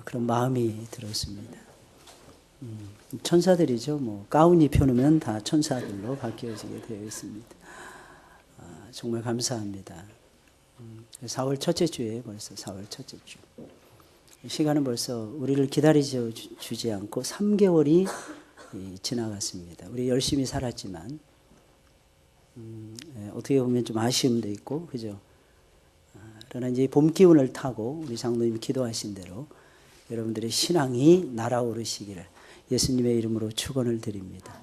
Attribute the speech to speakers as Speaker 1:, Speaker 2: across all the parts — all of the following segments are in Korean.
Speaker 1: 그런 마음이 들었습니다. 천사들이죠. 뭐 가운 입혀놓으면 다 천사들로 바뀌어지게 되어 있습니다. 정말 감사합니다. 4월 첫째 주에 벌써 4월 첫째 주. 시간은 벌써 우리를 기다리지 않고 3개월이 지나갔습니다. 우리 열심히 살았지만 어떻게 보면 좀 아쉬움도 있고, 그죠? 그러나 이제 봄 기운을 타고 우리 장로님이 기도하신 대로 여러분들의 신앙이 날아오르시기를 예수님의 이름으로 축원을 드립니다.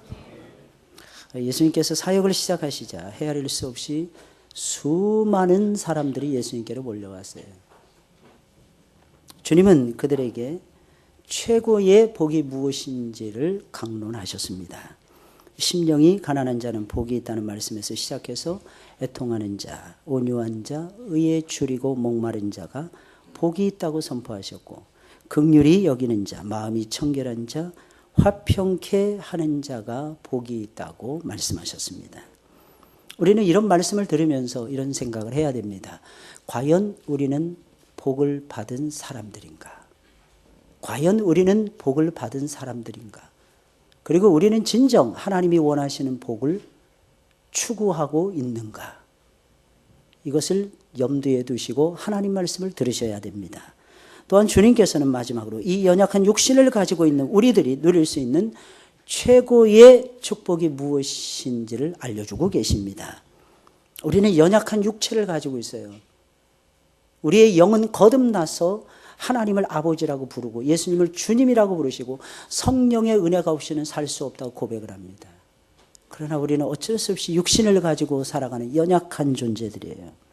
Speaker 1: 예수님께서 사역을 시작하시자 헤아릴 수 없이 수많은 사람들이 예수님께로 몰려왔어요. 주님은 그들에게 최고의 복이 무엇인지를 강론하셨습니다. 심령이 가난한 자는 복이 있다는 말씀에서 시작해서 애통하는 자, 온유한 자, 의에 줄이고 목마른 자가 복이 있다고 선포하셨고, 긍휼히 여기는 자, 마음이 청결한 자, 화평케 하는 자가 복이 있다고 말씀하셨습니다. 우리는 이런 말씀을 들으면서 이런 생각을 해야 됩니다. 과연 우리는 복을 받은 사람들인가? 과연 우리는 복을 받은 사람들인가? 그리고 우리는 진정 하나님이 원하시는 복을 추구하고 있는가? 이것을 염두에 두시고 하나님 말씀을 들으셔야 됩니다. 또한 주님께서는 마지막으로 이 연약한 육신을 가지고 있는 우리들이 누릴 수 있는 최고의 축복이 무엇인지를 알려주고 계십니다. 우리는 연약한 육체를 가지고 있어요. 우리의 영은 거듭나서 하나님을 아버지라고 부르고 예수님을 주님이라고 부르시고 성령의 은혜가 없이는 살 수 없다고 고백을 합니다. 그러나 우리는 어쩔 수 없이 육신을 가지고 살아가는 연약한 존재들이에요.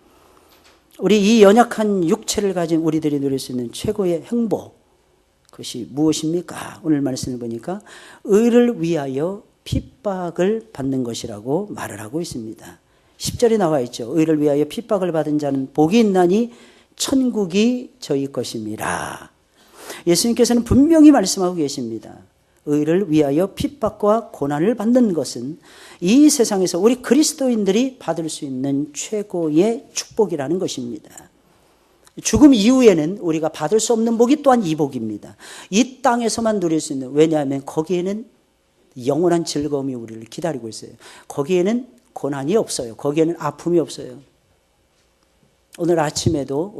Speaker 1: 우리 이 연약한 육체를 가진 우리들이 누릴 수 있는 최고의 행복, 그것이 무엇입니까? 오늘 말씀을 보니까 의를 위하여 핍박을 받는 것이라고 말을 하고 있습니다. 10절에 나와 있죠. 의를 위하여 핍박을 받은 자는 복이 있나니 천국이 저희 것입니다. 예수님께서는 분명히 말씀하고 계십니다. 의를 위하여 핍박과 고난을 받는 것은 이 세상에서 우리 그리스도인들이 받을 수 있는 최고의 축복이라는 것입니다. 죽음 이후에는 우리가 받을 수 없는 복이 또한 이 복입니다. 이 땅에서만 누릴 수 있는, 왜냐하면 거기에는 영원한 즐거움이 우리를 기다리고 있어요. 거기에는 고난이 없어요. 거기에는 아픔이 없어요. 오늘 아침에도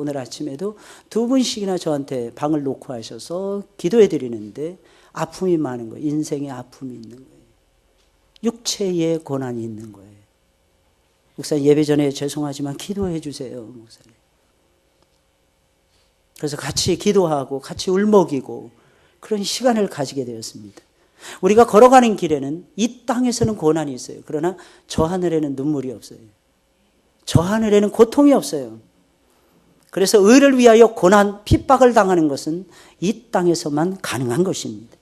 Speaker 1: 2분씩이나 저한테 방을 놓고 하셔서 기도해 드리는데 아픔이 많은 거예요. 인생에 아픔이 있는 거예요. 육체에 고난이 있는 거예요. 목사님, 예배 전에 죄송하지만 기도해 주세요, 목사님. 그래서 같이 기도하고 같이 울먹이고 그런 시간을 가지게 되었습니다. 우리가 걸어가는 길에는 이 땅에서는 고난이 있어요. 그러나 저 하늘에는 눈물이 없어요. 저 하늘에는 고통이 없어요. 그래서 의를 위하여 고난, 핍박을 당하는 것은 이 땅에서만 가능한 것입니다.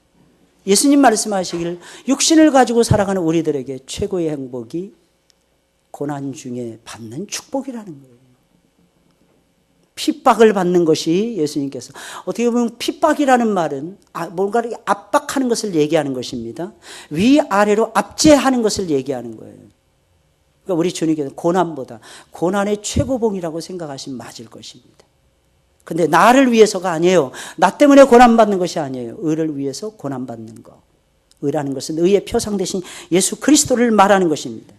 Speaker 1: 예수님 말씀하시길 육신을 가지고 살아가는 우리들에게 최고의 행복이 고난 중에 받는 축복이라는 거예요. 핍박을 받는 것이 예수님께서, 어떻게 보면 핍박이라는 말은 뭔가를 압박하는 것을 얘기하는 것입니다. 위아래로 압제하는 것을 얘기하는 거예요. 그러니까 우리 주님께서 고난보다 고난의 최고봉이라고 생각하시면 맞을 것입니다. 근데 나를 위해서가 아니에요. 나 때문에 고난받는 것이 아니에요. 의를 위해서 고난받는 것. 의라는 것은 의의 표상 대신 예수 그리스도를 말하는 것입니다.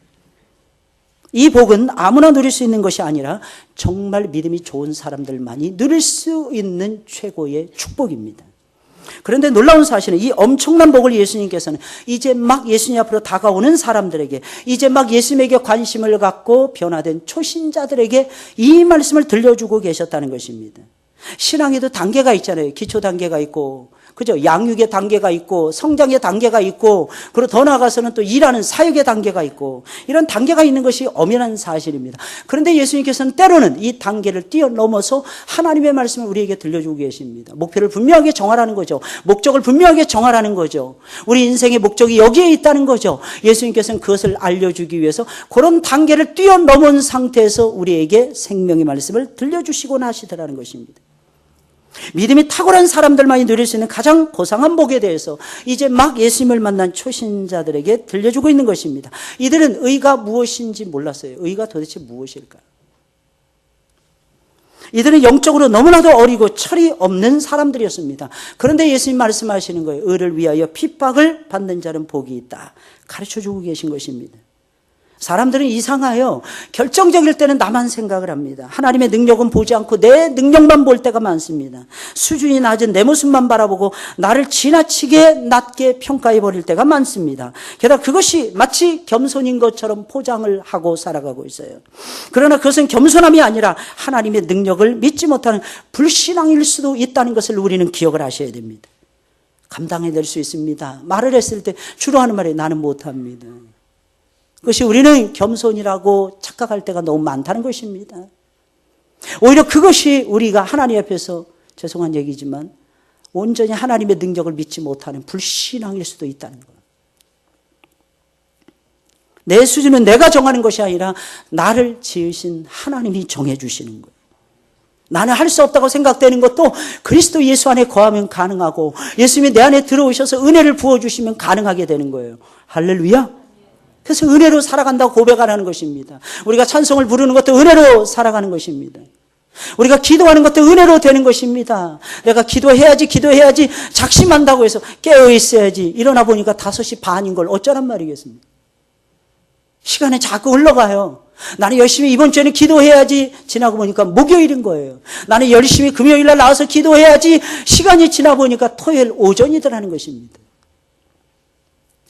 Speaker 1: 이 복은 아무나 누릴 수 있는 것이 아니라 정말 믿음이 좋은 사람들만이 누릴 수 있는 최고의 축복입니다. 그런데 놀라운 사실은 이 엄청난 복을 예수님께서는 이제 막 예수님 앞으로 다가오는 사람들에게, 이제 막 예수님에게 관심을 갖고 변화된 초신자들에게 이 말씀을 들려주고 계셨다는 것입니다. 신앙에도 단계가 있잖아요. 기초 단계가 있고, 그죠? 양육의 단계가 있고, 성장의 단계가 있고, 그리고 더 나아가서는 또 일하는 사역의 단계가 있고, 이런 단계가 있는 것이 엄연한 사실입니다. 그런데 예수님께서는 때로는 이 단계를 뛰어넘어서 하나님의 말씀을 우리에게 들려주고 계십니다. 목표를 분명하게 정하라는 거죠. 목적을 분명하게 정하라는 거죠. 우리 인생의 목적이 여기에 있다는 거죠. 예수님께서는 그것을 알려주기 위해서 그런 단계를 뛰어넘은 상태에서 우리에게 생명의 말씀을 들려주시곤 하시더라는 것입니다. 믿음이 탁월한 사람들만이 누릴 수 있는 가장 고상한 복에 대해서 이제 막 예수님을 만난 초신자들에게 들려주고 있는 것입니다. 이들은 의가 무엇인지 몰랐어요. 의가 도대체 무엇일까? 이들은 영적으로 너무나도 어리고 철이 없는 사람들이었습니다. 그런데 예수님 말씀하시는 거예요. 의를 위하여 핍박을 받는 자는 복이 있다. 가르쳐주고 계신 것입니다. 사람들은 이상하여 결정적일 때는 나만 생각을 합니다. 하나님의 능력은 보지 않고 내 능력만 볼 때가 많습니다. 수준이 낮은 내 모습만 바라보고 나를 지나치게 낮게 평가해 버릴 때가 많습니다. 게다가 그것이 마치 겸손인 것처럼 포장을 하고 살아가고 있어요. 그러나 그것은 겸손함이 아니라 하나님의 능력을 믿지 못하는 불신앙일 수도 있다는 것을 우리는 기억을 하셔야 됩니다. 감당해낼 수 있습니다. 말을 했을 때 주로 하는 말이 나는 못합니다. 그것이 우리는 겸손이라고 착각할 때가 너무 많다는 것입니다. 오히려 그것이 우리가 하나님 앞에서 죄송한 얘기지만 온전히 하나님의 능력을 믿지 못하는 불신앙일 수도 있다는 거예요. 내 수준은 내가 정하는 것이 아니라 나를 지으신 하나님이 정해 주시는 거예요. 나는 할 수 없다고 생각되는 것도 그리스도 예수 안에 거하면 가능하고 예수님이 내 안에 들어오셔서 은혜를 부어주시면 가능하게 되는 거예요. 할렐루야. 그래서 은혜로 살아간다고 고백하라는 것입니다. 우리가 찬송을 부르는 것도 은혜로 살아가는 것입니다. 우리가 기도하는 것도 은혜로 되는 것입니다. 내가 기도해야지 작심한다고 해서 깨어 있어야지 일어나 보니까 5시 반인 걸 어쩌란 말이겠습니까? 시간이 자꾸 흘러가요. 나는 열심히 이번 주에는 기도해야지 지나고 보니까 목요일인 거예요. 나는 열심히 금요일 날 나와서 기도해야지 시간이 지나 보니까 토요일 오전이더라는 것입니다.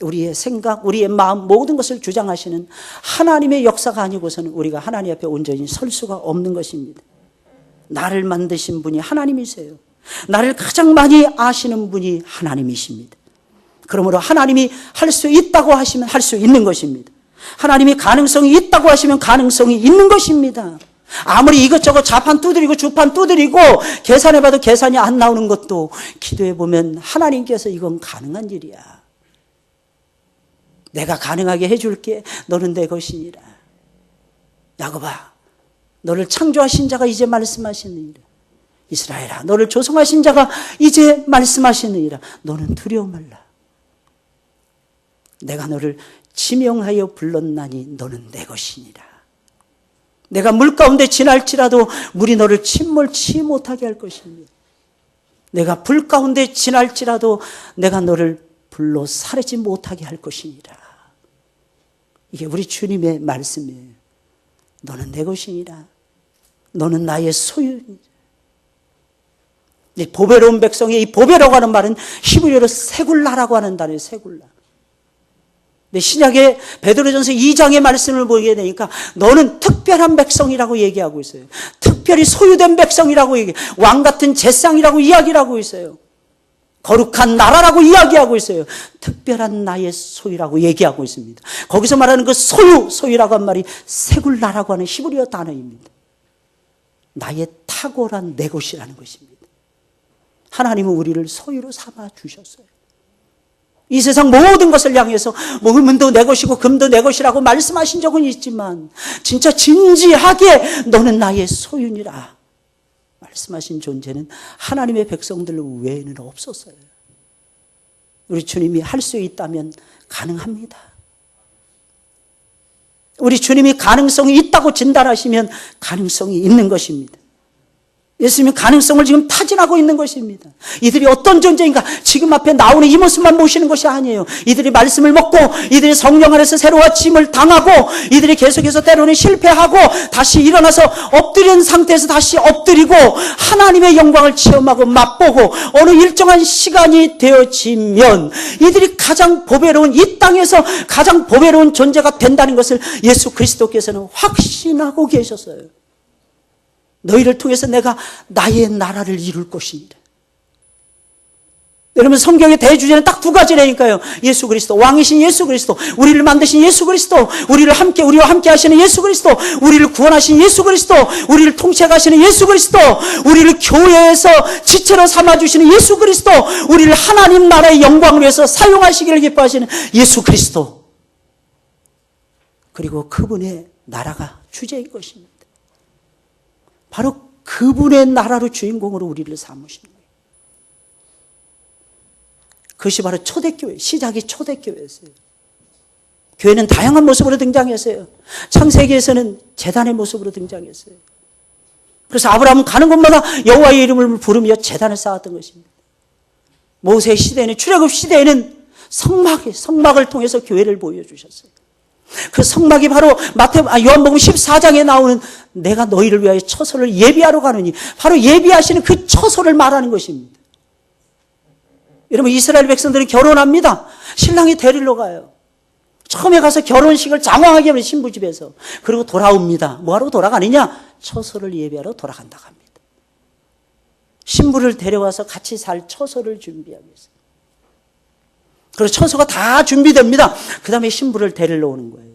Speaker 1: 우리의 생각, 우리의 마음 모든 것을 주장하시는 하나님의 역사가 아니고서는 우리가 하나님 앞에 온전히 설 수가 없는 것입니다. 나를 만드신 분이 하나님이세요. 나를 가장 많이 아시는 분이 하나님이십니다. 그러므로 하나님이 할 수 있다고 하시면 할 수 있는 것입니다. 하나님이 가능성이 있다고 하시면 가능성이 있는 것입니다. 아무리 이것저것 좌판 두드리고 주판 두드리고 계산해봐도 계산이 안 나오는 것도 기도해보면 하나님께서 이건 가능한 일이야. 내가 가능하게 해줄게. 너는 내 것이니라. 야곱아, 너를 창조하신 자가 이제 말씀하시느니라. 이스라엘아, 너를 조성하신 자가 이제 말씀하시느니라. 너는 두려워 말라. 내가 너를 지명하여 불렀나니 너는 내 것이니라. 내가 물 가운데 지날지라도 물이 너를 침몰치 못하게 할 것입니다. 내가 불 가운데 지날지라도 내가 너를 불로 사르지 못하게 할 것이니라. 이게 우리 주님의 말씀이에요. 너는 내 것이니라. 너는 나의 소유니라. 이 보배로운 백성의 이 보배라고 하는 말은 히브리어로 세굴라라고 하는 단어예요. 세굴라. 근데 신약의 베드로전서 2장의 말씀을 보게 되니까 너는 특별한 백성이라고 얘기하고 있어요. 특별히 소유된 백성이라고 얘기해요. 왕 같은 제상이라고 이야기를 하고 있어요. 거룩한 나라라고 이야기하고 있어요. 특별한 나의 소유라고 얘기하고 있습니다. 거기서 말하는 그 소유라고 한 말이 세굴라라고 하는 히브리어 단어입니다. 나의 탁월한 내 것이라는 것입니다. 하나님은 우리를 소유로 삼아 주셨어요. 이 세상 모든 것을 향해서 물도 내 것이고 금도 내 것이라고 말씀하신 적은 있지만 진짜 진지하게 너는 나의 소유니라 말씀하신 존재는 하나님의 백성들 외에는 없었어요. 우리 주님이 할 수 있다면 가능합니다. 우리 주님이 가능성이 있다고 진단하시면 가능성이 있는 것입니다. 예수님은 가능성을 지금 타진하고 있는 것입니다. 이들이 어떤 존재인가 지금 앞에 나오는 이 모습만 보시는 것이 아니에요. 이들이 말씀을 먹고 이들이 성령 안에서 새로워짐을 당하고 이들이 계속해서 때로는 실패하고 다시 일어나서 엎드린 상태에서 다시 엎드리고 하나님의 영광을 체험하고 맛보고 어느 일정한 시간이 되어지면 이들이 가장 보배로운 이 땅에서 가장 보배로운 존재가 된다는 것을 예수 그리스도께서는 확신하고 계셨어요. 너희를 통해서 내가 나의 나라를 이룰 것이니라. 여러분 성경의 대주제는 딱 두 가지라니까요. 예수 그리스도, 왕이신 예수 그리스도, 우리를 만드신 예수 그리스도, 우리와 함께 하시는 예수 그리스도, 우리를 구원하신 예수 그리스도, 우리를 통치하시는 예수 그리스도, 우리를 교회에서 지체로 삼아주시는 예수 그리스도, 우리를 하나님 나라의 영광을 위해서 사용하시기를 기뻐하시는 예수 그리스도. 그리고 그분의 나라가 주제인 것입니다. 바로 그분의 나라로 주인공으로 우리를 삼으시는 거예요. 그것이 바로 초대교회, 시작이 초대교회였어요. 교회는 다양한 모습으로 등장했어요. 창세기에서는 제단의 모습으로 등장했어요. 그래서 아브라함은 가는 곳마다 여호와의 이름을 부르며 제단을 쌓았던 것입니다. 모세 시대에는, 출애굽 시대에는 성막을 통해서 교회를 보여주셨어요. 그 성막이 바로 요한복음 14장에 나오는 내가 너희를 위하여 처소를 예비하러 가느니, 바로 예비하시는 그 처소를 말하는 것입니다. 여러분, 이스라엘 백성들은 결혼합니다. 신랑이 데리러 가요. 처음에 가서 결혼식을 장황하게 하면 신부집에서. 그리고 돌아옵니다. 뭐하러 돌아가느냐? 처소를 예비하러 돌아간다고 합니다. 신부를 데려와서 같이 살 처소를 준비하기 위해서. 그래서 처소가 다 준비됩니다. 그 다음에 신부를 데리러 오는 거예요.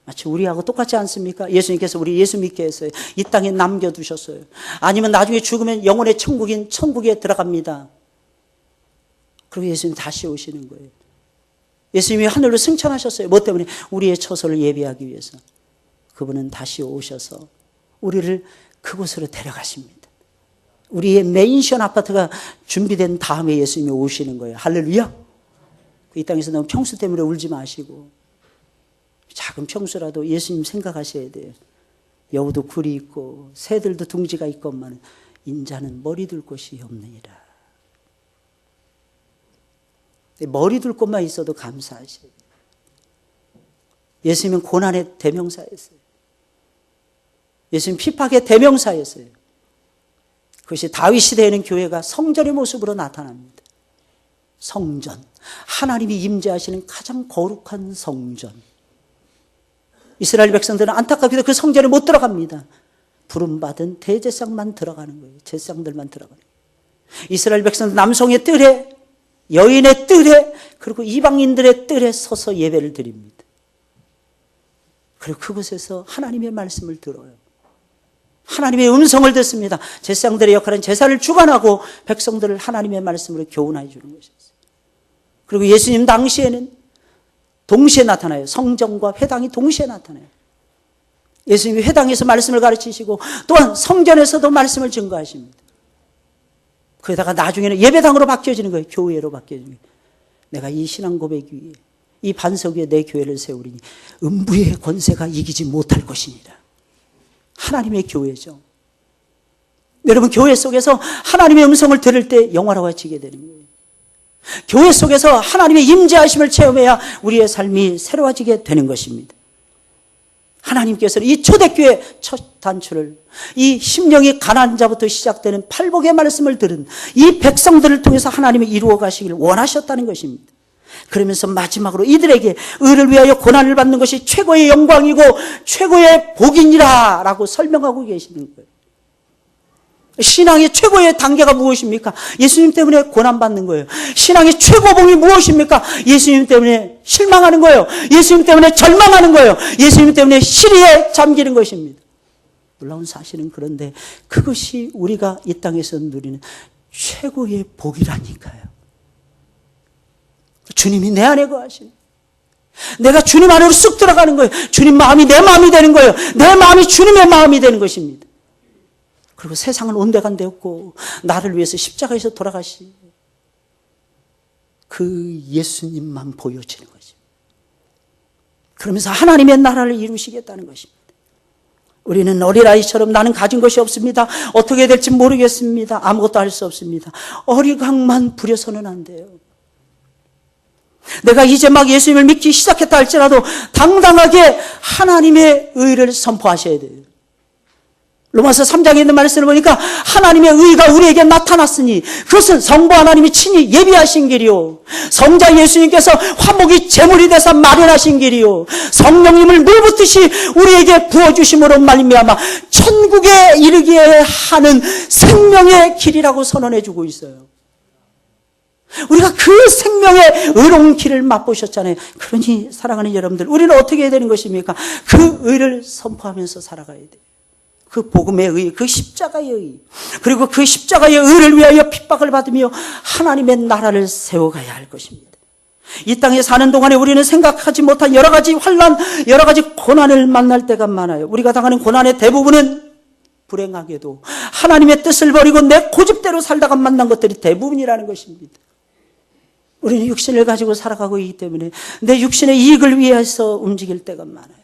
Speaker 1: 마치 우리하고 똑같지 않습니까? 예수님께서 우리 예수 믿게 했어요. 이 땅에 남겨두셨어요. 아니면 나중에 죽으면 영혼의 천국인 천국에 들어갑니다. 그리고 예수님 다시 오시는 거예요. 예수님이 하늘로 승천하셨어요. 뭐 때문에? 우리의 처소를 예비하기 위해서. 그분은 다시 오셔서 우리를 그곳으로 데려가십니다. 우리의 맨션 아파트가 준비된 다음에 예수님이 오시는 거예요. 할렐루야. 이 땅에서 너무 평수 때문에 울지 마시고, 작은 평수라도 예수님 생각하셔야 돼요. 여우도 굴이 있고 새들도 둥지가 있건만 인자는 머리 둘 곳이 없느니라. 머리 둘 곳만 있어도 감사하셔요. 예수님은 고난의 대명사였어요. 예수님 핍박의 대명사였어요. 그것이 다윗 시대에는 교회가 성전의 모습으로 나타납니다. 성전, 하나님이 임재하시는 가장 거룩한 성전. 이스라엘 백성들은 안타깝게도 그 성전에 못 들어갑니다. 부름받은 대제사장만 들어가는 거예요. 제사장들만 들어가는 거예요. 이스라엘 백성들 남성의 뜰에, 여인의 뜰에, 그리고 이방인들의 뜰에 서서 예배를 드립니다. 그리고 그곳에서 하나님의 말씀을 들어요. 하나님의 음성을 듣습니다. 제사장들의 역할은 제사를 주관하고 백성들을 하나님의 말씀으로 교훈해 주는 것이었어요. 그리고 예수님 당시에는 동시에 나타나요. 성전과 회당이 동시에 나타나요. 예수님이 회당에서 말씀을 가르치시고 또한 성전에서도 말씀을 증거하십니다. 그러다가 나중에는 예배당으로 바뀌어지는 거예요. 교회로 바뀌어지는 거예요. 내가 이 신앙 고백 위에, 이 반석 위에 내 교회를 세우리니 음부의 권세가 이기지 못할 것이니라. 하나님의 교회죠. 여러분, 교회 속에서 하나님의 음성을 들을 때 영화로워지게 되는 거예요. 교회 속에서 하나님의 임재하심을 체험해야 우리의 삶이 새로워지게 되는 것입니다. 하나님께서는 이 초대교회 첫 단추를, 이 심령이 가난한 자부터 시작되는 팔복의 말씀을 들은 이 백성들을 통해서 하나님이 이루어 가시기를 원하셨다는 것입니다. 그러면서 마지막으로 이들에게 의를 위하여 고난을 받는 것이 최고의 영광이고 최고의 복이니라 라고 설명하고 계시는 거예요. 신앙의 최고의 단계가 무엇입니까? 예수님 때문에 고난받는 거예요. 신앙의 최고봉이 무엇입니까? 예수님 때문에 실망하는 거예요. 예수님 때문에 절망하는 거예요. 예수님 때문에 시리에 잠기는 것입니다. 놀라운 사실은 그런데 그것이 우리가 이 땅에서 누리는 최고의 복이라니까요. 주님이 내 안에 거하시는, 내가 주님 안으로 쑥 들어가는 거예요. 주님 마음이 내 마음이 되는 거예요. 내 마음이 주님의 마음이 되는 것입니다. 그리고 세상은 온데간데 없고 나를 위해서 십자가에서 돌아가시 그 예수님만 보여지는 것입니다. 그러면서 하나님의 나라를 이루시겠다는 것입니다. 우리는 어린아이처럼 나는 가진 것이 없습니다. 어떻게 될지 모르겠습니다. 아무것도 할 수 없습니다. 어리광만 부려서는 안 돼요. 내가 이제 막 예수님을 믿기 시작했다 할지라도 당당하게 하나님의 의를 선포하셔야 돼요. 로마서 3장에 있는 말씀을 보니까 하나님의 의가 우리에게 나타났으니 그것은 성부 하나님이 친히 예비하신 길이요, 성자 예수님께서 화목이 제물이 되사 마련하신 길이요, 성령님을 물붓듯이 우리에게 부어주심으로 말미암아 천국에 이르게 하는 생명의 길이라고 선언해주고 있어요. 우리가 그 생명의 의로운 길을 맛보셨잖아요. 그러니 사랑하는 여러분들, 우리는 어떻게 해야 되는 것입니까? 그 의를 선포하면서 살아가야 돼요. 그 복음의 의, 그 십자가의 의, 그리고 그 십자가의 의를 위하여 핍박을 받으며 하나님의 나라를 세워가야 할 것입니다. 이 땅에 사는 동안에 우리는 생각하지 못한 여러 가지 환난, 여러 가지 고난을 만날 때가 많아요. 우리가 당하는 고난의 대부분은 불행하게도 하나님의 뜻을 버리고 내 고집대로 살다가 만난 것들이 대부분이라는 것입니다. 우리는 육신을 가지고 살아가고 있기 때문에 내 육신의 이익을 위해서 움직일 때가 많아요.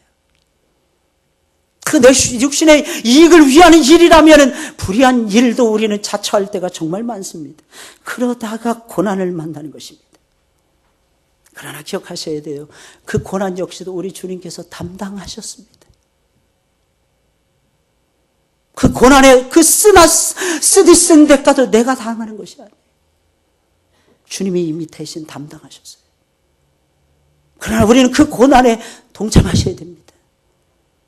Speaker 1: 그 내 육신의 이익을 위하는 일이라면 불의한 일도 우리는 자처할 때가 정말 많습니다. 그러다가 고난을 만나는 것입니다. 그러나 기억하셔야 돼요. 그 고난 역시도 우리 주님께서 담당하셨습니다. 그 고난의 그 쓰디 쓴 대가도 내가 당하는 것이 아니에요. 주님이 이미 대신 담당하셨어요. 그러나 우리는 그 고난에 동참하셔야 됩니다.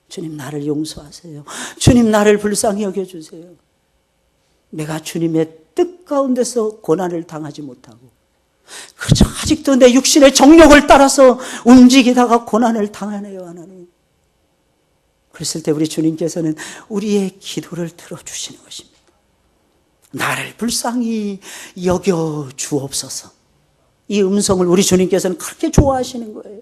Speaker 1: 주님 나를 용서하세요. 주님 나를 불쌍히 여겨주세요. 내가 주님의 뜻 가운데서 고난을 당하지 못하고 그렇죠. 아직도 내 육신의 정욕을 따라서 움직이다가 고난을 당하네요, 하나님. 그랬을 때 우리 주님께서는 우리의 기도를 들어주시는 것입니다. 나를 불쌍히 여겨 주옵소서. 이 음성을 우리 주님께서는 그렇게 좋아하시는 거예요.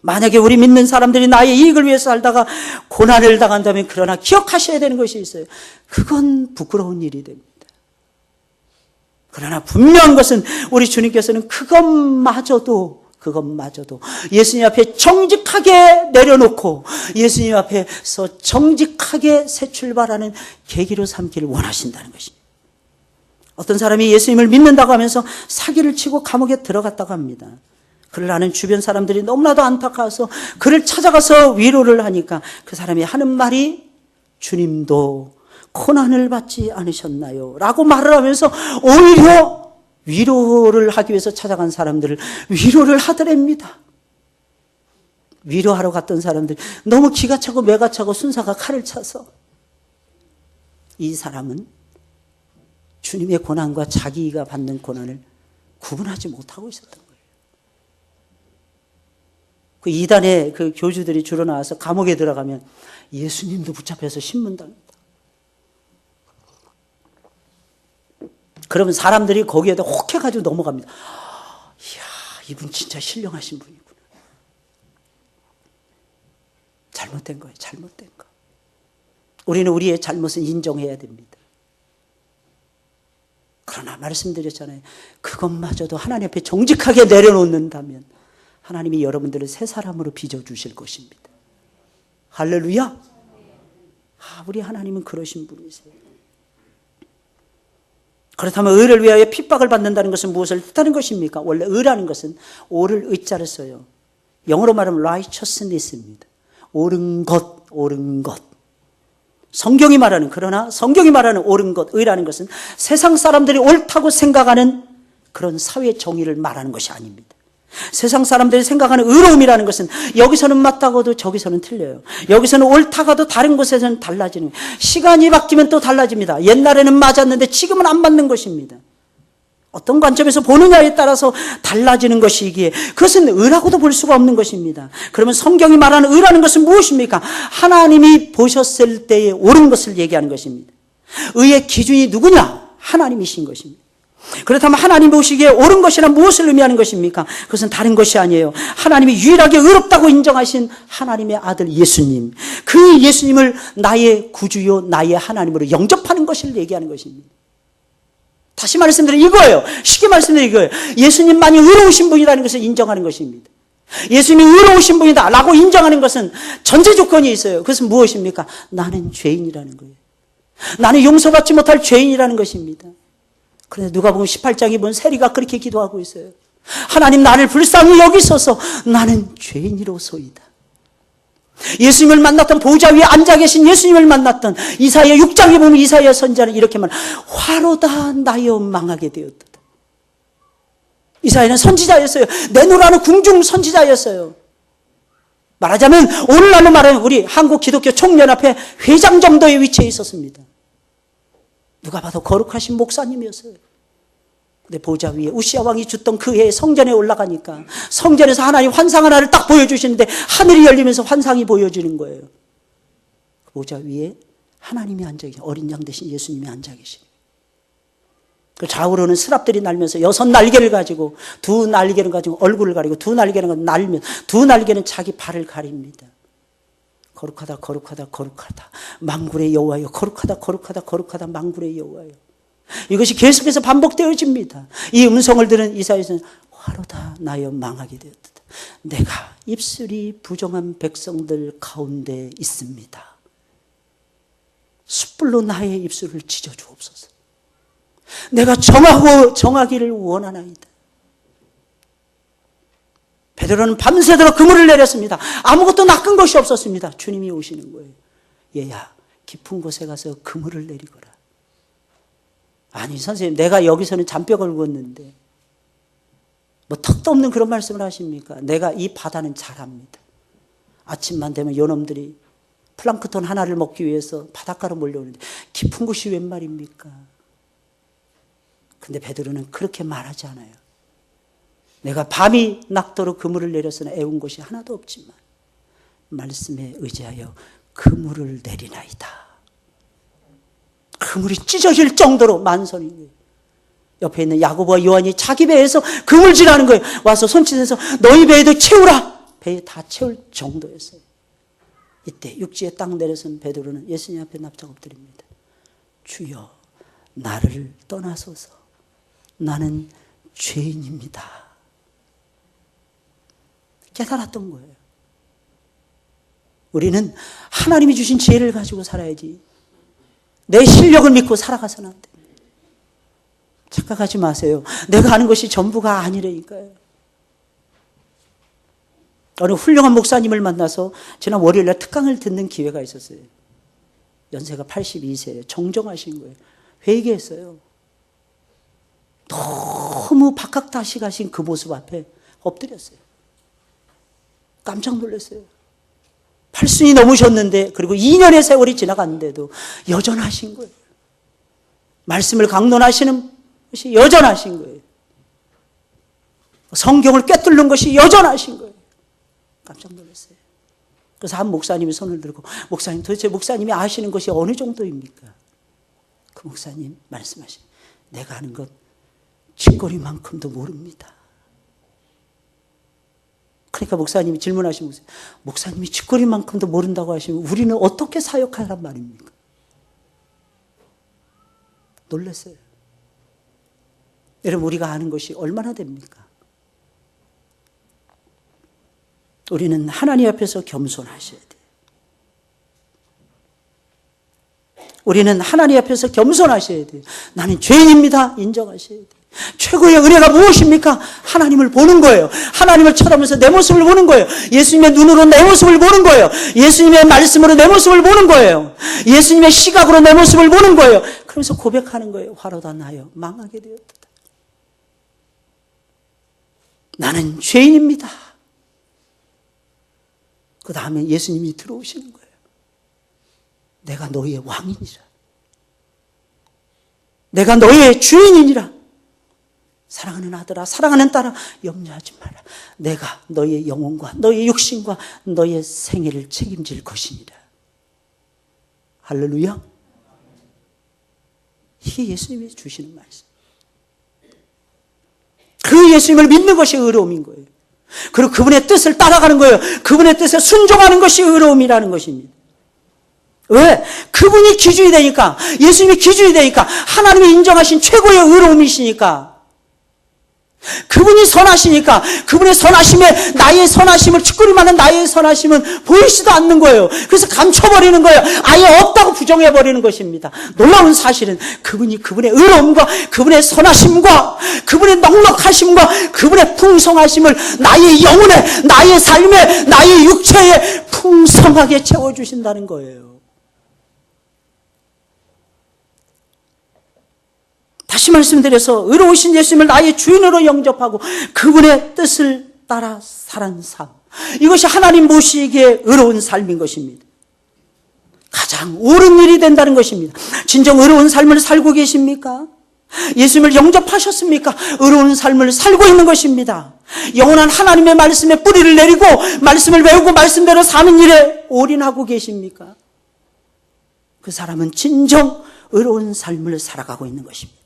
Speaker 1: 만약에 우리 믿는 사람들이 나의 이익을 위해서 살다가 고난을 당한다면 그러나 기억하셔야 되는 것이 있어요. 그건 부끄러운 일이 됩니다. 그러나 분명한 것은 우리 주님께서는 그것마저도 예수님 앞에 정직하게 내려놓고 예수님 앞에서 정직하게 새 출발하는 계기로 삼기를 원하신다는 것입니다. 어떤 사람이 예수님을 믿는다고 하면서 사기를 치고 감옥에 들어갔다고 합니다. 그를 아는 주변 사람들이 너무나도 안타까워서 그를 찾아가서 위로를 하니까 그 사람이 하는 말이 주님도 고난을 받지 않으셨나요? 라고 말을 하면서 오히려 위로를 하기 위해서 찾아간 사람들을 위로를 하더랍니다. 위로하러 갔던 사람들 너무 기가 차고 매가 차고 순사가 칼을 차서 이 사람은 주님의 고난과 자기가 받는 고난을 구분하지 못하고 있었던 거예요. 그 이단의 그 교주들이 주로 나와서 감옥에 들어가면 예수님도 붙잡혀서 신문당합니다. 그러면 사람들이 거기에다 혹해가지고 넘어갑니다. 이야, 이분 진짜 신령하신 분이구나. 잘못된 거예요, 잘못된 거. 우리는 우리의 잘못은 인정해야 됩니다. 그러나 말씀드렸잖아요. 그것마저도 하나님 앞에 정직하게 내려놓는다면 하나님이 여러분들을 새 사람으로 빚어주실 것입니다. 할렐루야. 우리 하나님은 그러신 분이세요. 그렇다면 의를 위하여 핍박을 받는다는 것은 무엇을 뜻하는 것입니까? 원래 의라는 것은 오를 의자를 써요. 영어로 말하면 righteousness입니다. 옳은 것, 옳은 것. 성경이 말하는 옳은 것, 의라는 것은 세상 사람들이 옳다고 생각하는 그런 사회 정의를 말하는 것이 아닙니다. 세상 사람들이 생각하는 의로움이라는 것은 여기서는 맞다고도 저기서는 틀려요. 여기서는 옳다가도 다른 곳에서는 달라지는 거예요. 시간이 바뀌면 또 달라집니다. 옛날에는 맞았는데 지금은 안 맞는 것입니다. 어떤 관점에서 보느냐에 따라서 달라지는 것이기에 그것은 의라고도 볼 수가 없는 것입니다. 그러면 성경이 말하는 의라는 것은 무엇입니까? 하나님이 보셨을 때의 옳은 것을 얘기하는 것입니다. 의의 기준이 누구냐? 하나님이신 것입니다. 그렇다면 하나님 보시기에 옳은 것이란 무엇을 의미하는 것입니까? 그것은 다른 것이 아니에요. 하나님이 유일하게 의롭다고 인정하신 하나님의 아들 예수님, 그 예수님을 나의 구주요 나의 하나님으로 영접하는 것을 얘기하는 것입니다. 다시 말씀드리면 이거예요. 쉽게 말씀드리면 이거예요. 예수님만이 의로우신 분이라는 것을 인정하는 것입니다. 예수님이 의로우신 분이다 라고 인정하는 것은 전제 조건이 있어요. 그것은 무엇입니까? 나는 죄인이라는 거예요. 나는 용서받지 못할 죄인이라는 것입니다. 그런데 누가복음 18장에 보면 세리가 그렇게 기도하고 있어요. 하나님 나를 불쌍히 여기소서. 나는 죄인이로소이다. 예수님을 만났던 보좌 위에 앉아 계신 예수님을 만났던 이사야 6장에 보면 이사야 선지자는 이렇게 말해요. 화로다 나여 망하게 되었다. 이사야는 선지자였어요. 내노라는 궁중 선지자였어요. 말하자면 오늘날로 말하면 우리 한국 기독교 총연합회 회장 정도의 위치에 있었습니다. 누가 봐도 거룩하신 목사님이었어요. 근데 보좌 위에 우시아 왕이 죽던 그 해에 성전에 올라가니까 성전에서 하나님 환상 하나를 딱 보여주시는데 하늘이 열리면서 환상이 보여지는 거예요. 그 보좌 위에 하나님이 앉아 계신, 어린 양 대신 예수님이 앉아 계시는. 그 좌우로는 스랍들이 날면서 6날개를 가지고 두 날개는 가지고 얼굴을 가리고 두 날개는 날면 두 날개는 자기 발을 가립니다. 거룩하다 거룩하다 거룩하다 만군의 여호와여 거룩하다 거룩하다 거룩하다 만군의 여호와여. 이것이 계속해서 반복되어집니다. 이 음성을 들은 이사야는 화로다 나여 망하게 되었다. 내가 입술이 부정한 백성들 가운데 있습니다. 숯불로 나의 입술을 찢어 주옵소서. 내가 정하고 정하기를 원하나이다. 베드로는 밤새도록 그물을 내렸습니다. 아무것도 낚은 것이 없었습니다. 주님이 오시는 거예요. 얘야, 깊은 곳에 가서 그물을 내리거라. 아니 선생님, 내가 여기서는 잔뼈를 걷는데 뭐 턱도 없는 그런 말씀을 하십니까? 내가 이 바다는 잘 압니다. 아침만 되면 요놈들이 플랑크톤 하나를 먹기 위해서 바닷가로 몰려오는데 깊은 곳이 웬 말입니까? 근데 베드로는 그렇게 말하지 않아요. 내가 밤이 낙도록 그물을 내렸으나 애운 곳이 하나도 없지만 말씀에 의지하여 그물을 내리나이다. 그물이 찢어질 정도로 만선인 거예요. 옆에 있는 야고보와 요한이 자기 배에서 그물질하는 거예요. 와서 손짓해서 너희 배에도 채우라. 배에 다 채울 정도였어요. 이때 육지에 딱 내려선 베드로는 예수님 앞에 납작 엎드립니다. 주여, 나를 떠나소서. 나는 죄인입니다. 깨달았던 거예요. 우리는 하나님이 주신 지혜를 가지고 살아야지 내 실력을 믿고 살아가서는 안 됩니다. 착각하지 마세요. 내가 아는 것이 전부가 아니라니까요. 어느 훌륭한 목사님을 만나서 지난 월요일날 특강을 듣는 기회가 있었어요. 연세가 82세예요. 정정하신 거예요. 회개했어요. 너무 박학다식하신 그 모습 앞에 엎드렸어요. 깜짝 놀랐어요. 80이 넘으셨는데, 그리고 2년의 세월이 지나갔는데도 여전하신 거예요. 말씀을 강론하시는 것이 여전하신 거예요. 성경을 꿰뚫는 것이 여전하신 거예요. 깜짝 놀랐어요. 그래서 한 목사님이 손을 들고, 목사님, 도대체 목사님이 아시는 것이 어느 정도입니까? 그 목사님 말씀하신, 내가 아는 것 쥐꼬리만큼도 모릅니다. 그러니까 목사님이 질문하신 거예요. 목사님이 쥐꼬리만큼도 모른다고 하시면 우리는 어떻게 사역하란 말입니까? 놀랐어요. 여러분, 우리가 아는 것이 얼마나 됩니까? 우리는 하나님 앞에서 겸손하셔야 돼요. 우리는 하나님 앞에서 겸손하셔야 돼요. 나는 죄인입니다. 인정하셔야 돼요. 최고의 은혜가 무엇입니까? 하나님을 보는 거예요. 하나님을 쳐다보면서 내 모습을 보는 거예요. 예수님의 눈으로 내 모습을 보는 거예요. 예수님의 말씀으로 내 모습을 보는 거예요. 예수님의 시각으로 내 모습을 보는 거예요. 그러면서 고백하는 거예요. 화로다 나여 망하게 되었다. 나는 죄인입니다. 그 다음에 예수님이 들어오시는 거예요. 내가 너의 왕이니라. 내가 너의 주인이니라. 사랑하는 아들아, 사랑하는 딸아, 염려하지 마라. 내가 너의 영혼과 너의 육신과 너의 생애를 책임질 것이니라. 할렐루야. 이게 예수님이 주시는 말씀. 그 예수님을 믿는 것이 의로움인 거예요. 그리고 그분의 뜻을 따라가는 거예요. 그분의 뜻에 순종하는 것이 의로움이라는 것입니다. 왜? 그분이 기준이 되니까, 예수님이 기준이 되니까, 하나님이 인정하신 최고의 의로움이시니까, 그분이 선하시니까 그분의 선하심에 나의 선하심을, 쥐꼬리만한 나의 선하심은 보이지도 않는 거예요. 그래서 감춰버리는 거예요. 아예 없다고 부정해버리는 것입니다. 놀라운 사실은 그분이 그분의 의로움과 그분의 선하심과 그분의 넉넉하심과 그분의 풍성하심을 나의 영혼에, 나의 삶에, 나의 육체에 풍성하게 채워주신다는 거예요. 다시 말씀드려서 의로우신 예수님을 나의 주인으로 영접하고 그분의 뜻을 따라 사는 삶, 이것이 하나님 보시기에 의로운 삶인 것입니다. 가장 옳은 일이 된다는 것입니다. 진정 의로운 삶을 살고 계십니까? 예수님을 영접하셨습니까? 의로운 삶을 살고 있는 것입니다. 영원한 하나님의 말씀에 뿌리를 내리고 말씀을 배우고 말씀대로 사는 일에 올인하고 계십니까? 그 사람은 진정 의로운 삶을 살아가고 있는 것입니다.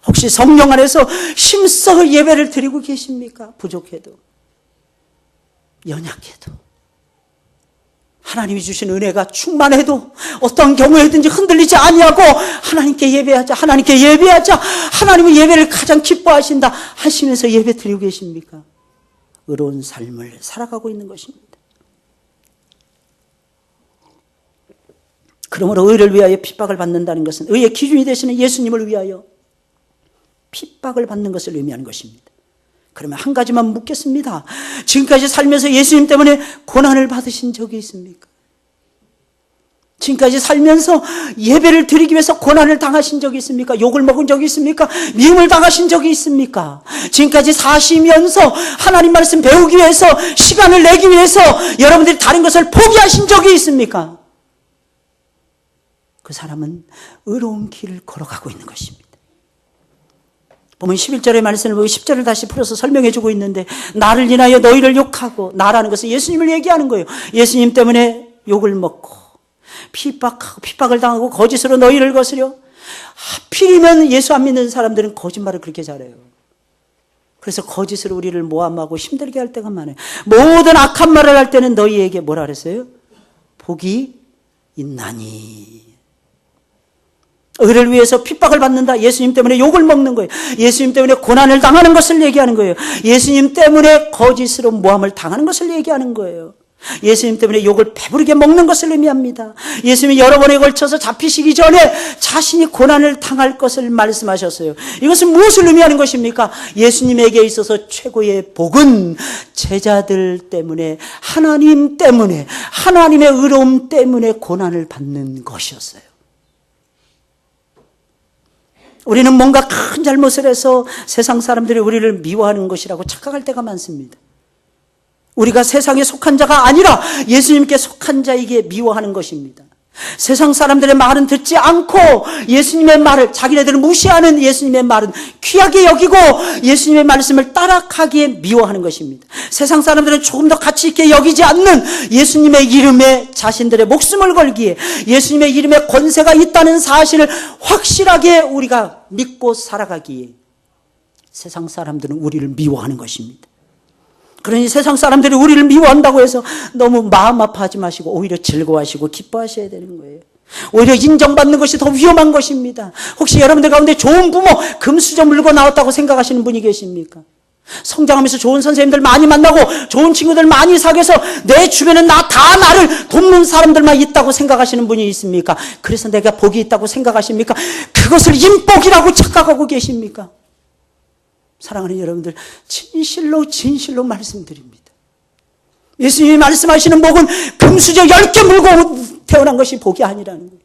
Speaker 1: 혹시 성령 안에서 힘써 예배를 드리고 계십니까? 부족해도, 연약해도, 하나님이 주신 은혜가 충만해도 어떤 경우에든지 흔들리지 아니하고 하나님께 예배하자, 하나님께 예배하자, 하나님의 예배를 가장 기뻐하신다 하시면서 예배 드리고 계십니까? 의로운 삶을 살아가고 있는 것입니다. 그러므로 의를 위하여 핍박을 받는다는 것은 의의 기준이 되시는 예수님을 위하여 핍박을 받는 것을 의미하는 것입니다. 그러면 한 가지만 묻겠습니다. 지금까지 살면서 예수님 때문에 고난을 받으신 적이 있습니까? 지금까지 살면서 예배를 드리기 위해서 고난을 당하신 적이 있습니까? 욕을 먹은 적이 있습니까? 미움을 당하신 적이 있습니까? 지금까지 사시면서 하나님 말씀 배우기 위해서 시간을 내기 위해서 여러분들이 다른 것을 포기하신 적이 있습니까? 그 사람은 의로운 길을 걸어가고 있는 것입니다. 보면 11절의 말씀을 보고 10절을 다시 풀어서 설명해 주고 있는데, 나를 인하여 너희를 욕하고, 나라는 것은 예수님을 얘기하는 거예요. 예수님 때문에 욕을 먹고 핍박하고 핍박을 당하고 거짓으로 너희를 거스려. 하필이면 예수 안 믿는 사람들은 거짓말을 그렇게 잘해요. 그래서 거짓으로 우리를 모함하고 힘들게 할 때가 많아요. 모든 악한 말을 할 때는 너희에게 뭐라 그랬어요? 복이 있나니. 의를 위해서 핍박을 받는다. 예수님 때문에 욕을 먹는 거예요. 예수님 때문에 고난을 당하는 것을 얘기하는 거예요. 예수님 때문에 거짓으로 모함을 당하는 것을 얘기하는 거예요. 예수님 때문에 욕을 배부르게 먹는 것을 의미합니다. 예수님이 여러 번에 걸쳐서 잡히시기 전에 자신이 고난을 당할 것을 말씀하셨어요. 이것은 무엇을 의미하는 것입니까? 예수님에게 있어서 최고의 복은 제자들 때문에, 하나님 때문에, 하나님의 의로움 때문에 고난을 받는 것이었어요. 우리는 뭔가 큰 잘못을 해서 세상 사람들이 우리를 미워하는 것이라고 착각할 때가 많습니다. 우리가 세상에 속한 자가 아니라 예수님께 속한 자에게 미워하는 것입니다. 세상 사람들의 말은 듣지 않고 예수님의 말을, 자기네들은 무시하는 예수님의 말은 귀하게 여기고 예수님의 말씀을 따라가기에 미워하는 것입니다. 세상 사람들은 조금 더 가치 있게 여기지 않는 예수님의 이름에 자신들의 목숨을 걸기에, 예수님의 이름에 권세가 있다는 사실을 확실하게 우리가 믿고 살아가기에 세상 사람들은 우리를 미워하는 것입니다. 그러니 세상 사람들이 우리를 미워한다고 해서 너무 마음 아파하지 마시고 오히려 즐거워하시고 기뻐하셔야 되는 거예요. 오히려 인정받는 것이 더 위험한 것입니다. 혹시 여러분들 가운데 좋은 부모, 금수저 물고 나왔다고 생각하시는 분이 계십니까? 성장하면서 좋은 선생님들 많이 만나고 좋은 친구들 많이 사귀어서 내 주변에 다 나를 돕는 사람들만 있다고 생각하시는 분이 있습니까? 그래서 내가 복이 있다고 생각하십니까? 그것을 인복이라고 착각하고 계십니까? 사랑하는 여러분들, 진실로 말씀드립니다. 예수님이 말씀하시는 복은 금수저 10개 물고 태어난 것이 복이 아니라는 거예요.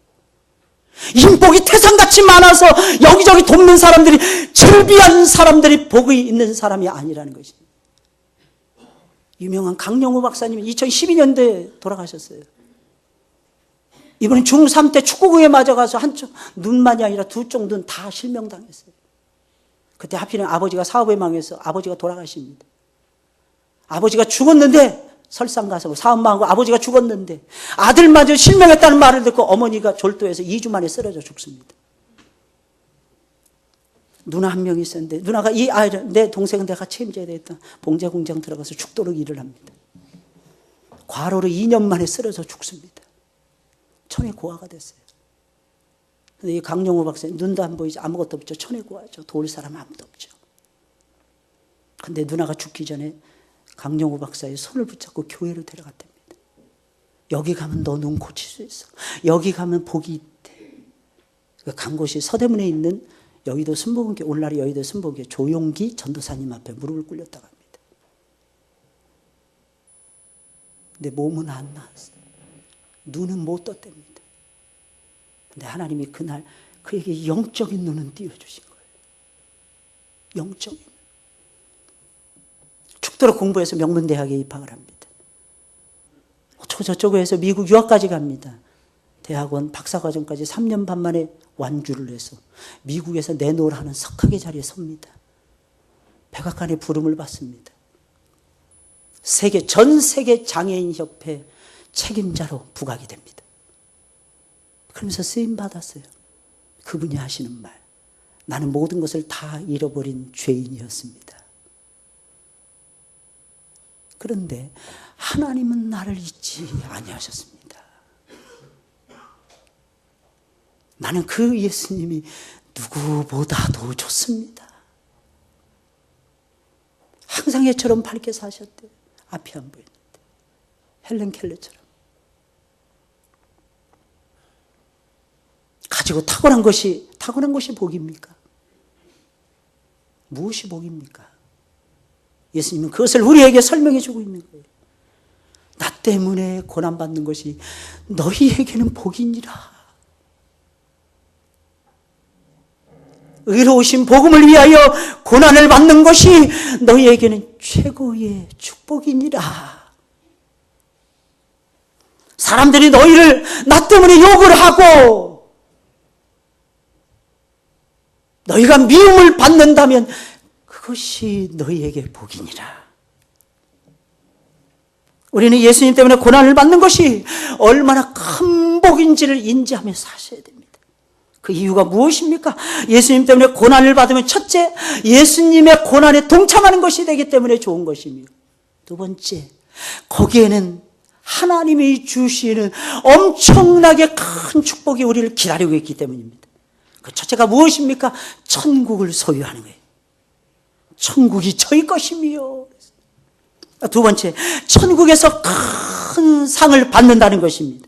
Speaker 1: 인복이 태산같이 많아서 여기저기 돕는 사람들이, 즐비한 사람들이 복이 있는 사람이 아니라는 것입니다. 유명한 강영우 박사님이 2012년도에 돌아가셨어요. 이분은 중3 때 축구공에 맞아가서 한쪽 눈만이 아니라 두 쪽 눈 다 실명당했어요. 그때 하필이면 아버지가 사업에 망해서 아버지가 돌아가십니다. 아버지가 죽었는데, 설상 가서 사업 망하고 아버지가 죽었는데 아들마저 실명했다는 말을 듣고 어머니가 졸도해서 2주 만에 쓰러져 죽습니다. 누나 한 명이 있었는데, 누나가 이 아이를, 내 동생은 내가 책임져야 되겠다, 봉제 공장 들어가서 죽도록 일을 합니다. 과로로 2년 만에 쓰러져 죽습니다. 천의 고아가 됐어요. 근데 이 강영호 박사님, 눈도 안 보이죠. 아무것도 없죠. 천의 고아죠. 도울 사람 아무도 없죠. 근데 누나가 죽기 전에 강영호 박사의 손을 붙잡고 교회로 데려갔답니다. 여기 가면 너 눈 고칠 수 있어. 여기 가면 복이 있대. 간 곳이 서대문에 있는 여의도 순복음교회, 오늘날의 여의도 순복음교회 조용기 전도사님 앞에 무릎을 꿇렸다고 합니다. 근데 몸은 안 나았어요. 눈은 못 떴답니다. 근데 하나님이 그날 그에게 영적인 눈은 띄워주신 거예요. 영적인. 죽도록 공부해서 명문대학에 입학을 합니다. 어쩌고 저쩌고 해서 미국 유학까지 갑니다. 대학원 박사과정까지 3년 반 만에 완주를 해서 미국에서 내놓으라는 석학의 자리에 섭니다. 백악관의 부름을 받습니다. 전 세계 장애인협회 책임자로 부각이 됩니다. 그러면서 쓰임 받았어요. 그분이 하시는 말, 나는 모든 것을 다 잃어버린 죄인이었습니다. 그런데 하나님은 나를 잊지 아니하셨습니다. 나는 그 예수님이 누구보다도 좋습니다. 항상 얘처럼 밝게 사셨대. 앞이 안 보이는데. 헬렌 켈러처럼. 가지고 타고난 것이 복입니까? 무엇이 복입니까? 예수님은 그것을 우리에게 설명해 주고 있는 거예요. 나 때문에 고난받는 것이 너희에게는 복이니라. 의로우신 복음을 위하여 고난을 받는 것이 너희에게는 최고의 축복이니라. 사람들이 너희를 나 때문에 욕을 하고 너희가 미움을 받는다면 그것이 너희에게 복이니라. 우리는 예수님 때문에 고난을 받는 것이 얼마나 큰 복인지를 인지하며 사셔야 됩니다. 그 이유가 무엇입니까? 예수님 때문에 고난을 받으면 첫째, 예수님의 고난에 동참하는 것이 되기 때문에 좋은 것이며, 두 번째, 거기에는 하나님이 주시는 엄청나게 큰 축복이 우리를 기다리고 있기 때문입니다. 그 첫째가 무엇입니까? 천국을 소유하는 거예요. 천국이 저희 것이며, 두 번째, 천국에서 큰 상을 받는다는 것입니다.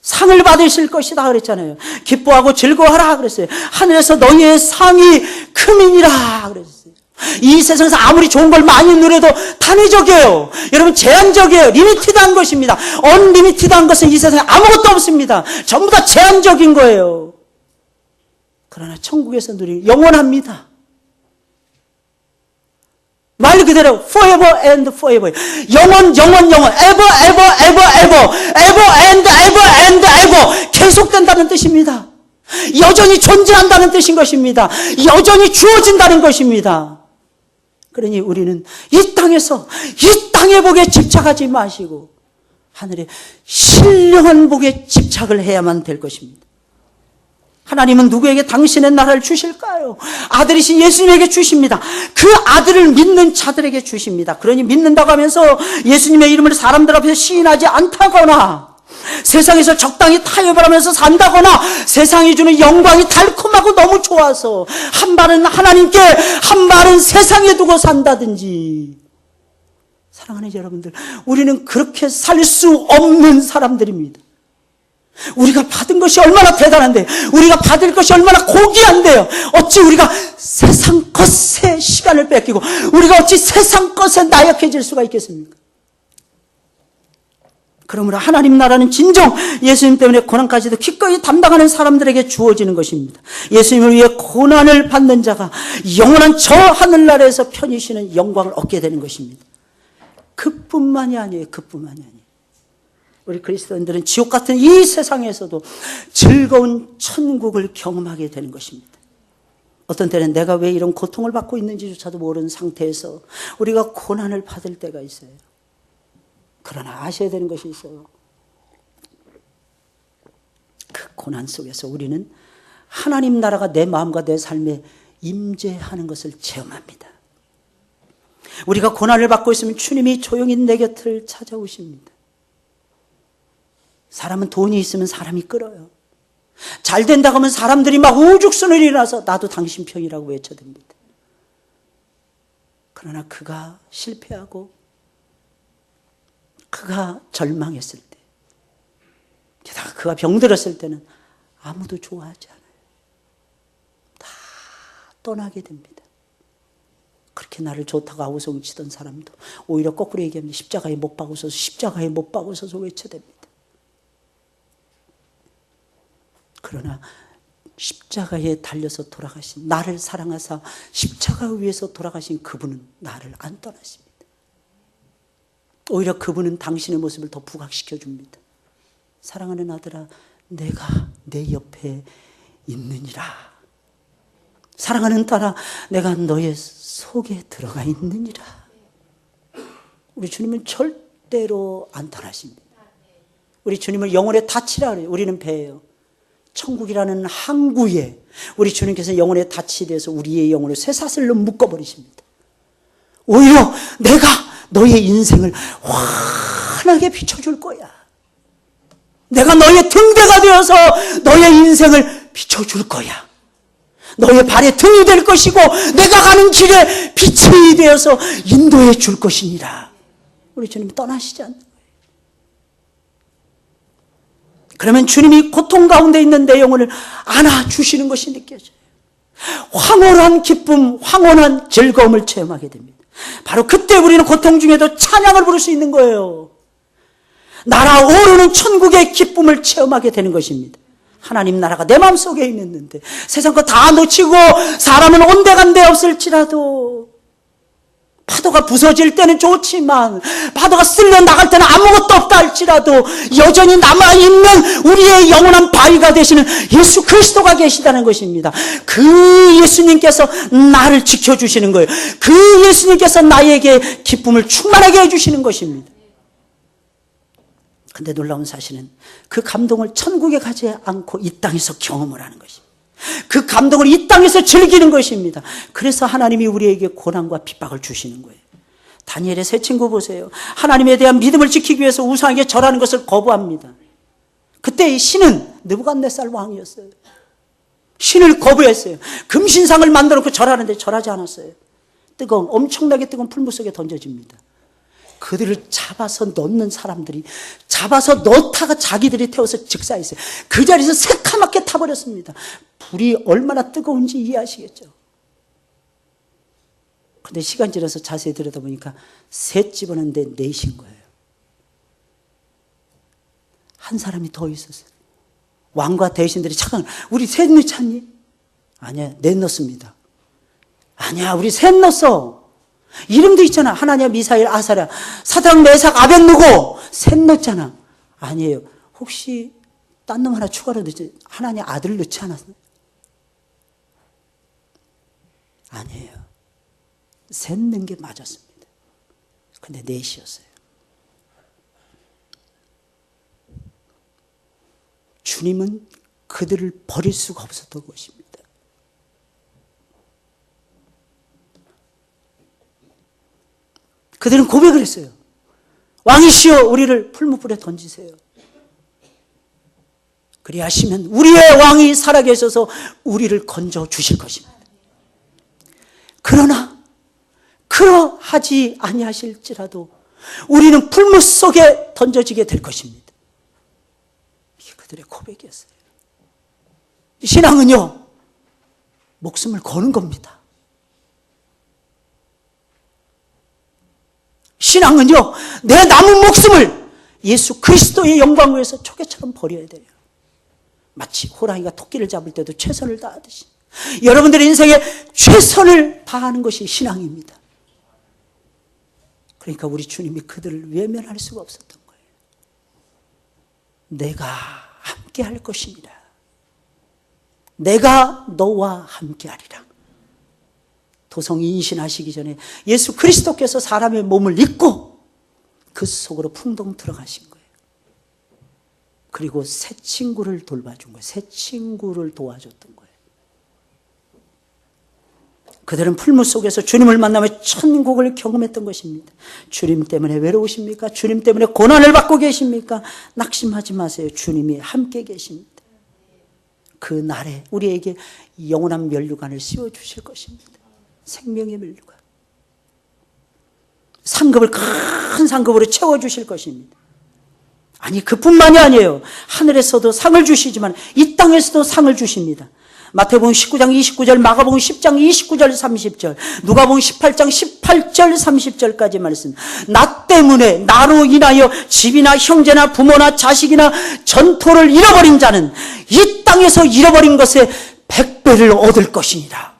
Speaker 1: 상을 받으실 것이다 그랬잖아요. 기뻐하고 즐거워하라 그랬어요. 하늘에서 너희의 상이 크민이라 그랬어요. 이 세상에서 아무리 좋은 걸 많이 누려도 단위적이에요. 여러분, 제한적이에요. 리미티드한 것입니다. 언리미티드한 것은 이 세상에 아무것도 없습니다. 전부 다 제한적인 거예요. 그러나 천국에서 누릴 영원합니다. 말 그대로 forever and forever. 영원, ever, ever, ever, ever, ever and ever and ever. 계속된다는 뜻입니다. 여전히 존재한다는 뜻인 것입니다. 여전히 주어진다는 것입니다. 그러니 우리는 이 땅에서 이 땅의 복에 집착하지 마시고 하늘의 신령한 복에 집착을 해야만 될 것입니다. 하나님은 누구에게 당신의 나라를 주실까요? 아들이신 예수님에게 주십니다. 그 아들을 믿는 자들에게 주십니다. 그러니 믿는다고 하면서 예수님의 이름을 사람들 앞에서 시인하지 않다거나 세상에서 적당히 타협을 하면서 산다거나 세상이 주는 영광이 달콤하고 너무 좋아서 한 발은 하나님께 한 발은 세상에 두고 산다든지. 사랑하는 여러분들, 우리는 그렇게 살 수 없는 사람들입니다. 우리가 받은 것이 얼마나 대단한데, 우리가 받을 것이 얼마나 고귀한데요. 어찌 우리가 세상 것에 시간을 뺏기고 우리가 어찌 세상 것에 나약해질 수가 있겠습니까? 그러므로 하나님 나라는 진정 예수님 때문에 고난까지도 기꺼이 담당하는 사람들에게 주어지는 것입니다. 예수님을 위해 고난을 받는 자가 영원한 저 하늘나라에서 편히 쉬는 영광을 얻게 되는 것입니다. 그뿐만이 아니에요. 우리 그리스도인들은 지옥 같은 이 세상에서도 즐거운 천국을 경험하게 되는 것입니다. 어떤 때는 내가 왜 이런 고통을 받고 있는지조차도 모르는 상태에서 우리가 고난을 받을 때가 있어요. 그러나 아셔야 되는 것이 있어요. 그 고난 속에서 우리는 하나님 나라가 내 마음과 내 삶에 임재하는 것을 체험합니다. 우리가 고난을 받고 있으면 주님이 조용히 내 곁을 찾아오십니다. 사람은 돈이 있으면 사람이 끌어요. 잘 된다고 하면 사람들이 막 우죽순을 일어나서 나도 당신 편이라고 외쳐댑니다. 그러나 그가 실패하고 그가 절망했을 때, 게다가 그가 병들었을 때는 아무도 좋아하지 않아요. 다 떠나게 됩니다. 그렇게 나를 좋다고 아우성치던 사람도 오히려 거꾸로 얘기하면 십자가에 못 박으소서, 십자가에 못 박으소서 외쳐댑니다. 그러나 십자가에 달려서 돌아가신, 나를 사랑하사 십자가 위에서 돌아가신 그분은 나를 안 떠나십니다. 오히려 그분은 당신의 모습을 더 부각시켜 줍니다. 사랑하는 아들아, 내가 내 옆에 있느니라. 사랑하는 딸아, 내가 너의 속에 들어가 있느니라. 우리 주님은 절대로 안 떠나십니다. 우리 주님을 영혼에 닫히라 그래요. 우리는 배예요. 천국이라는 항구에 우리 주님께서 영혼에 닫히 돼서 우리의 영혼을 쇠사슬로 묶어버리십니다. 오히려 내가 너의 인생을 환하게 비춰줄 거야. 내가 너의 등대가 되어서 너의 인생을 비춰줄 거야. 너의 발에 등이 될 것이고 내가 가는 길에 빛이 되어서 인도해 줄 것이니라. 우리 주님 떠나시지 않는 거예요. 그러면 주님이 고통 가운데 있는 내 영혼을 안아주시는 것이 느껴져요. 황홀한 기쁨, 황홀한 즐거움을 체험하게 됩니다. 바로 그때 우리는 고통 중에도 찬양을 부를 수 있는 거예요. 날아오르는 천국의 기쁨을 체험하게 되는 것입니다. 하나님 나라가 내 마음속에 있는데 세상 거 다 놓치고 사람은 온데간데 없을지라도 파도가 부서질 때는 좋지만 파도가 쓸려 나갈 때는 아무것도 없다 할지라도 여전히 남아있는 우리의 영원한 바위가 되시는 예수 그리스도가 계시다는 것입니다. 그 예수님께서 나를 지켜주시는 거예요. 그 예수님께서 나에게 기쁨을 충만하게 해주시는 것입니다. 근데 놀라운 사실은 그 감동을 천국에 가지 않고 이 땅에서 경험을 하는 것입니다. 그 감동을 이 땅에서 즐기는 것입니다. 그래서 하나님이 우리에게 고난과 핍박을 주시는 거예요. 다니엘의 세 친구 보세요. 하나님에 대한 믿음을 지키기 위해서 우상에게 절하는 것을 거부합니다. 그때 신은 느부갓네살 왕이었어요. 신을 거부했어요. 금신상을 만들어 놓고 절하는데 절하지 않았어요. 엄청나게 뜨거운 풀무 속에 던져집니다. 그들을 잡아서 넣는 사람들이 잡아서 넣다가 자기들이 태워서 즉사했어요. 그 자리에서 새카맣게 타버렸습니다. 불이 얼마나 뜨거운지 이해하시겠죠. 그런데 시간 지나서 자세히 들여다보니까 셋 집어넣는데 넷인 거예요. 한 사람이 더 있었어요. 왕과 대신들이 잠깐 우리 셋 넣지? 아니야, 넷 넣습니다. 아니야, 우리 셋 넣었어. 이름도 있잖아. 하나냐, 미사일, 아사랴, 사드락, 메삭, 아벳느고 셋 넣었잖아. 아니에요. 혹시 딴 놈 하나 추가로 넣지? 하나님 아들 넣지 않았어요? 아니에요. 셋 넣은 게 맞았습니다. 근데 넷이었어요. 주님은 그들을 버릴 수가 없었던 것입니다. 그들은 고백을 했어요. 왕이시여 우리를 풀무불에 던지세요. 그리하시면 우리의 왕이 살아계셔서 우리를 건져 주실 것입니다. 그러나 그러하지 아니하실지라도 우리는 풀무 속에 던져지게 될 것입니다. 이게 그들의 고백이었어요. 신앙은요, 목숨을 거는 겁니다. 신앙은요, 내 남은 목숨을 예수 그리스도의 영광을 위해서 초계처럼 버려야 돼요. 마치 호랑이가 토끼를 잡을 때도 최선을 다하듯이 여러분들의 인생에 최선을 다하는 것이 신앙입니다. 그러니까 우리 주님이 그들을 외면할 수가 없었던 거예요. 내가 함께 할 것이니라. 내가 너와 함께 하리라. 도성이 인신하시기 전에 예수 그리스도께서 사람의 몸을 입고 그 속으로 풍덩 들어가신 거예요. 그리고 새 친구를 돌봐준 거예요. 새 친구를 도와줬던 거예요. 그들은 풀무 속에서 주님을 만나며 천국을 경험했던 것입니다. 주님 때문에 외로우십니까? 주님 때문에 고난을 받고 계십니까? 낙심하지 마세요. 주님이 함께 계십니다. 그 날에 우리에게 영원한 면류관을 씌워주실 것입니다. 생명의 면류관. 상급을 큰 상급으로 채워주실 것입니다. 아니, 그뿐만이 아니에요. 하늘에서도 상을 주시지만 이 땅에서도 상을 주십니다. 마태복음 19장 29절, 마가복음 10장 29절 30절, 누가복음 18장 18절 30절까지 말씀. 나 때문에, 나로 인하여 집이나 형제나 부모나 자식이나 전토를 잃어버린 자는 이 땅에서 잃어버린 것에 100배를 얻을 것이니라.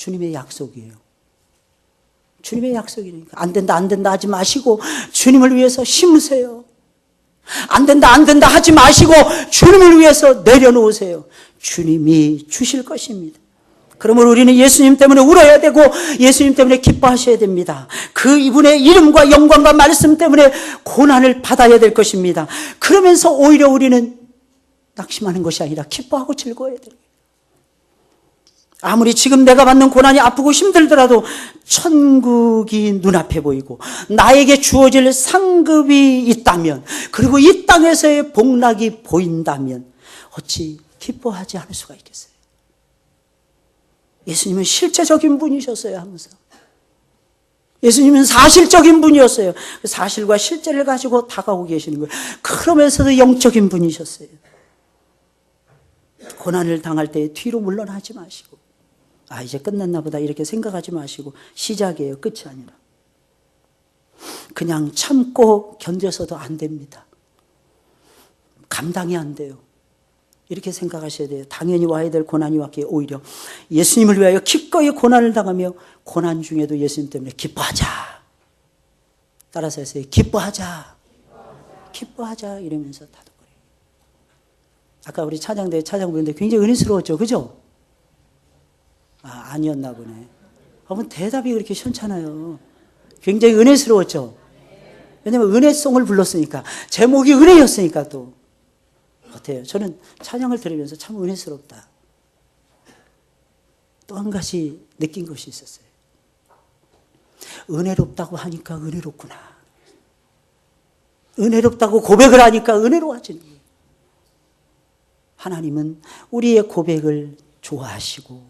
Speaker 1: 주님의 약속이에요. 주님의 약속이니까 안 된다 안 된다 하지 마시고 주님을 위해서 심으세요. 안 된다 안 된다 하지 마시고 주님을 위해서 내려놓으세요. 주님이 주실 것입니다. 그러므로 우리는 예수님 때문에 울어야 되고 예수님 때문에 기뻐하셔야 됩니다. 그 이분의 이름과 영광과 말씀 때문에 고난을 받아야 될 것입니다. 그러면서 오히려 우리는 낙심하는 것이 아니라 기뻐하고 즐거워야 됩니다. 아무리 지금 내가 받는 고난이 아프고 힘들더라도 천국이 눈앞에 보이고 나에게 주어질 상급이 있다면, 그리고 이 땅에서의 복락이 보인다면 어찌 기뻐하지 않을 수가 있겠어요? 예수님은 실제적인 분이셨어요. 항상 예수님은 사실적인 분이었어요. 그 사실과 실제를 가지고 다가오고 계시는 거예요. 그러면서도 영적인 분이셨어요. 고난을 당할 때 뒤로 물러나지 마시고, 아, 이제 끝났나 보다 이렇게 생각하지 마시고, 시작이에요. 끝이 아니라. 그냥 참고 견뎌서도 안 됩니다. 감당이 안 돼요. 이렇게 생각하셔야 돼요. 당연히 와야 될 고난이 왔기에 오히려 예수님을 위하여 기꺼이 고난을 당하며 고난 중에도 예수님 때문에 기뻐하자. 따라서 하세요. 기뻐하자. 기뻐하자. 이러면서 다독거려요. 아까 우리 찬양대 찬양 부르는데 굉장히 은혜스러웠죠. 그죠? 아, 아니었나 보네. 여러분 대답이 그렇게 시원찮아요. 굉장히 은혜스러웠죠. 왜냐하면 은혜송을 불렀으니까. 제목이 은혜였으니까 또. 어때요? 저는 찬양을 들으면서 참 은혜스럽다. 또 한 가지 느낀 것이 있었어요. 은혜롭다고 하니까 은혜롭구나. 은혜롭다고 고백을 하니까 은혜로워지는 거예요. 하나님은 우리의 고백을 좋아하시고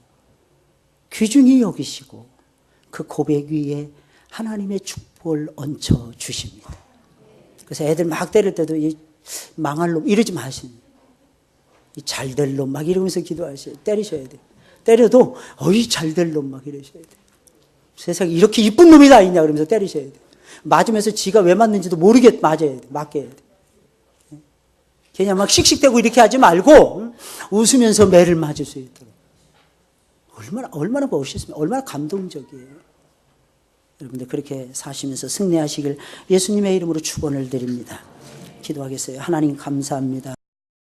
Speaker 1: 귀중히 여기시고 그 고백 위에 하나님의 축복을 얹혀 주십니다. 그래서 애들 막 때릴 때도 이 망할 놈 이러지 마시는, 잘될 놈 막 이러면서 기도하셔야 돼요. 때리셔야 돼요. 때려도 어이 잘될 놈 막 이러셔야 돼요. 세상에 이렇게 이쁜 놈이 다 있냐 그러면서 때리셔야 돼요. 맞으면서 지가 왜 맞는지도 모르게 맞아야 돼요. 맞게 해야 돼요. 그냥 막 씩씩대고 이렇게 하지 말고 웃으면서 매를 맞을 수 있도록. 얼마나 멋있습니까? 얼마나 감동적이에요. 여러분들 그렇게 사시면서 승리하시길 예수님의 이름으로 축원을 드립니다. 기도하겠어요. 하나님 감사합니다.